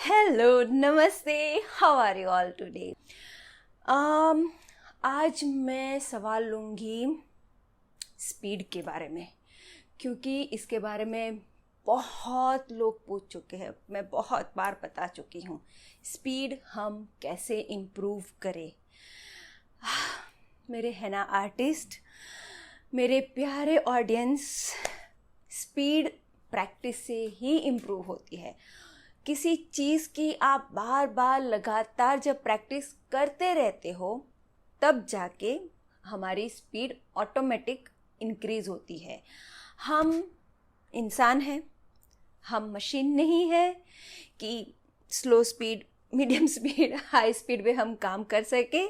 Hello, नमस्ते, how are you all today. आज मैं सवाल लूँगी स्पीड के बारे में, क्योंकि इसके बारे में बहुत लोग पूछ चुके हैं, मैं बहुत बार बता चुकी हूँ। स्पीड हम कैसे इम्प्रूव करें। मेरे है ना आर्टिस्ट, मेरे प्यारे ऑडियंस, स्पीड प्रैक्टिस से ही इम्प्रूव होती है। किसी चीज़ की आप बार बार लगातार जब प्रैक्टिस करते रहते हो तब जाके हमारी स्पीड ऑटोमेटिक इंक्रीज होती है। हम इंसान हैं, हम मशीन नहीं है कि slow speed, medium speed, high speed में हम काम कर सके।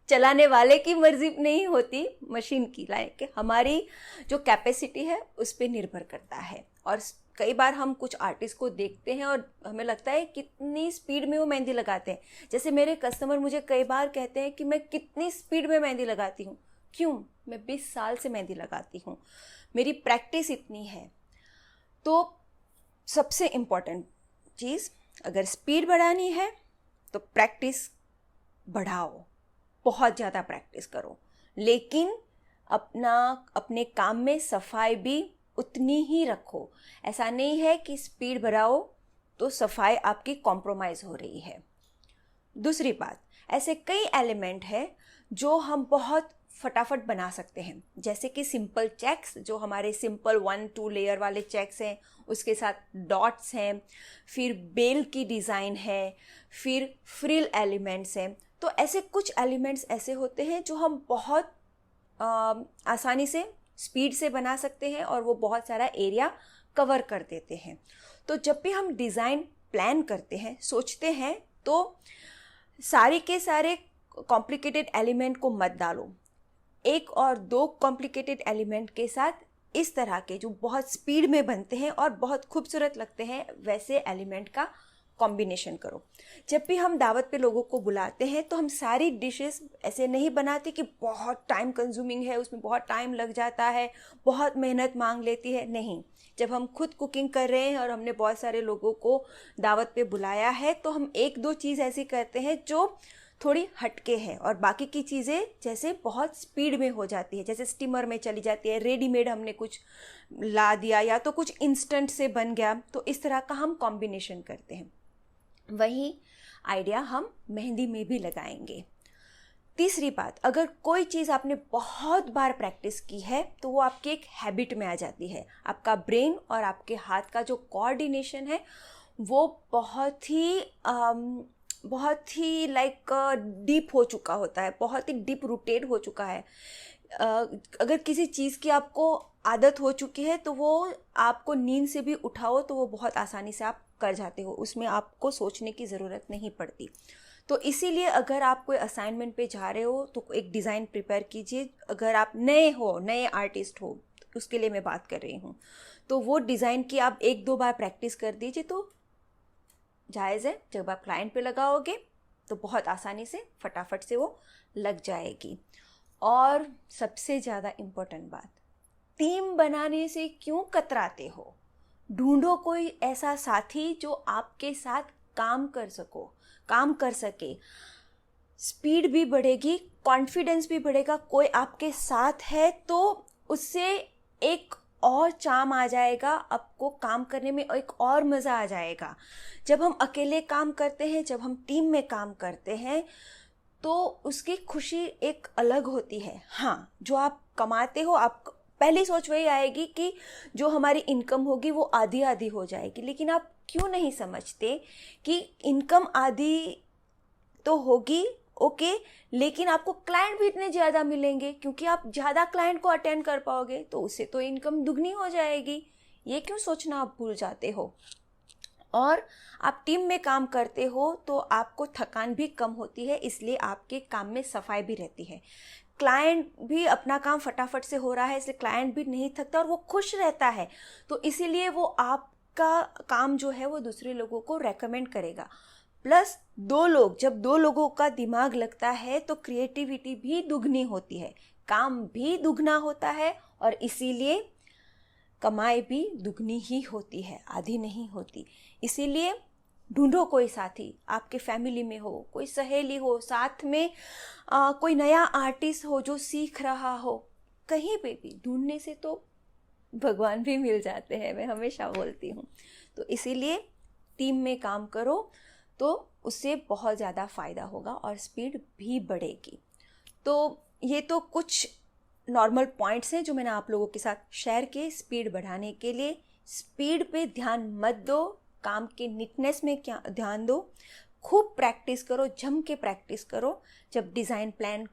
चलाने वाले की मर्जी नहीं होती, मशीन की। लाइक हमारी जो कैपेसिटी है उस पर निर्भर करता है। और कई बार हम कुछ आर्टिस्ट को देखते हैं और हमें लगता है कितनी स्पीड में वो मेहंदी लगाते हैं। जैसे मेरे कस्टमर मुझे कई बार कहते हैं कि मैं कितनी स्पीड में मेहंदी लगाती हूँ। क्यों? मैं 20 साल से मेहंदी लगाती हूँ, मेरी प्रैक्टिस इतनी है। तो सबसे इम्पोर्टेंट चीज़, अगर स्पीड बढ़ानी है तो प्रैक्टिस बढ़ाओ, बहुत ज़्यादा प्रैक्टिस करो, लेकिन अपने काम में सफाई भी उतनी ही रखो। ऐसा नहीं है कि स्पीड बढ़ाओ तो सफाई आपकी कॉम्प्रोमाइज़ हो रही है। दूसरी बात, ऐसे कई एलिमेंट हैं जो हम बहुत फटाफट बना सकते हैं, जैसे कि सिंपल चेक्स, जो हमारे सिंपल 1-2 लेयर वाले चेक्स हैं, उसके साथ डॉट्स हैं, फिर बेल की डिज़ाइन है, फिर फ्रिल एलिमेंट्स हैं। तो ऐसे कुछ एलिमेंट्स ऐसे होते हैं जो हम बहुत आसानी से स्पीड से बना सकते हैं और वो बहुत सारा एरिया कवर कर देते हैं। तो जब भी हम डिज़ाइन प्लान करते हैं, सोचते हैं, तो सारे के सारे कॉम्प्लिकेटेड एलिमेंट को मत डालो। एक और दो कॉम्प्लिकेटेड एलिमेंट के साथ इस तरह के जो बहुत स्पीड में बनते हैं और बहुत खूबसूरत लगते हैं, वैसे एलिमेंट का कॉम्बिनेशन करो। जब भी हम दावत पे लोगों को बुलाते हैं तो हम सारी डिशेस ऐसे नहीं बनाते कि बहुत टाइम कंज्यूमिंग है, उसमें बहुत टाइम लग जाता है, बहुत मेहनत मांग लेती है। नहीं, जब हम खुद कुकिंग कर रहे हैं और हमने बहुत सारे लोगों को दावत पे बुलाया है तो हम एक दो चीज़ ऐसी करते हैं जो थोड़ी हटके है, और बाकी की चीज़ें जैसे बहुत स्पीड में हो जाती है, जैसे स्टीमर में चली जाती है, रेडीमेड हमने कुछ ला दिया या तो कुछ इंस्टेंट से बन गया। तो इस तरह का हम कॉम्बिनेशन करते हैं। वही आइडिया हम मेहंदी में भी लगाएंगे। तीसरी बात, अगर कोई चीज़ आपने बहुत बार प्रैक्टिस की है तो वो आपकी एक हैबिट में आ जाती है। आपका ब्रेन और आपके हाथ का जो कोऑर्डिनेशन है वो बहुत ही लाइक डीप हो चुका होता है, बहुत ही डीप रूटेड हो चुका है। अगर किसी चीज़ की आपको आदत हो चुकी है तो वो आपको नींद से भी उठाओ तो वो बहुत आसानी से आप कर जाते हो, उसमें आपको सोचने की ज़रूरत नहीं पड़ती। तो इसीलिए अगर आप कोई असाइनमेंट पे जा रहे हो तो एक डिज़ाइन प्रिपेयर कीजिए। अगर आप नए आर्टिस्ट हो, उसके लिए मैं बात कर रही हूँ, तो वो डिज़ाइन की आप 1-2 बार प्रैक्टिस कर दीजिए तो जायज़ है। जब आप क्लाइंट पे लगाओगे तो बहुत आसानी से फटाफट से वो लग जाएगी। और सबसे ज़्यादा इम्पोर्टेंट बात, टीम बनाने से क्यों कतराते हो? ढूंढो कोई ऐसा साथी जो आपके साथ काम कर सके। स्पीड भी बढ़ेगी, कॉन्फिडेंस भी बढ़ेगा। कोई आपके साथ है तो उससे एक और चाम आ जाएगा, आपको काम करने में एक और मज़ा आ जाएगा। जब हम अकेले काम करते हैं, जब हम टीम में काम करते हैं तो उसकी खुशी एक अलग होती है। हाँ, जो आप कमाते हो, आप पहली सोच वही आएगी कि जो हमारी इनकम होगी वो आधी आधी हो जाएगी, लेकिन आप क्यों नहीं समझते कि इनकम आधी तो होगी, ओके, लेकिन आपको क्लाइंट भी इतने ज़्यादा मिलेंगे क्योंकि आप ज़्यादा क्लाइंट को अटेंड कर पाओगे, तो उससे तो इनकम दुगनी हो जाएगी। ये क्यों सोचना आप भूल जाते हो? और आप टीम में काम करते हो तो आपको थकान भी कम होती है, इसलिए आपके काम में सफाई भी रहती है। क्लाइंट भी अपना काम फटाफट से हो रहा है, इसलिए क्लाइंट भी नहीं थकता और वो खुश रहता है। तो इसीलिए वो आपका काम जो है वो दूसरे लोगों को रेकमेंड करेगा। प्लस जब दो लोगों का दिमाग लगता है तो क्रिएटिविटी भी दुगनी होती है, काम भी दुगना होता है, और इसीलिए कमाई भी दुगनी ही होती है, आधी नहीं होती। इसीलिए ढूंढो कोई साथी, आपके फैमिली में हो, कोई सहेली हो, साथ में कोई नया आर्टिस्ट हो जो सीख रहा हो, कहीं पे भी ढूंढने से तो भगवान भी मिल जाते हैं, मैं हमेशा बोलती हूँ। तो इसीलिए टीम में काम करो तो उससे बहुत ज़्यादा फ़ायदा होगा और स्पीड भी बढ़ेगी। तो ये तो कुछ नॉर्मल पॉइंट्स हैं जो मैंने आप लोगों के साथ शेयर किए स्पीड बढ़ाने के लिए। स्पीड पे ध्यान मत दो, काम के नीटनेस में क्या ध्यान दो, खूब प्रैक्टिस करो, जम के प्रैक्टिस करो। जब डिज़ाइन प्लान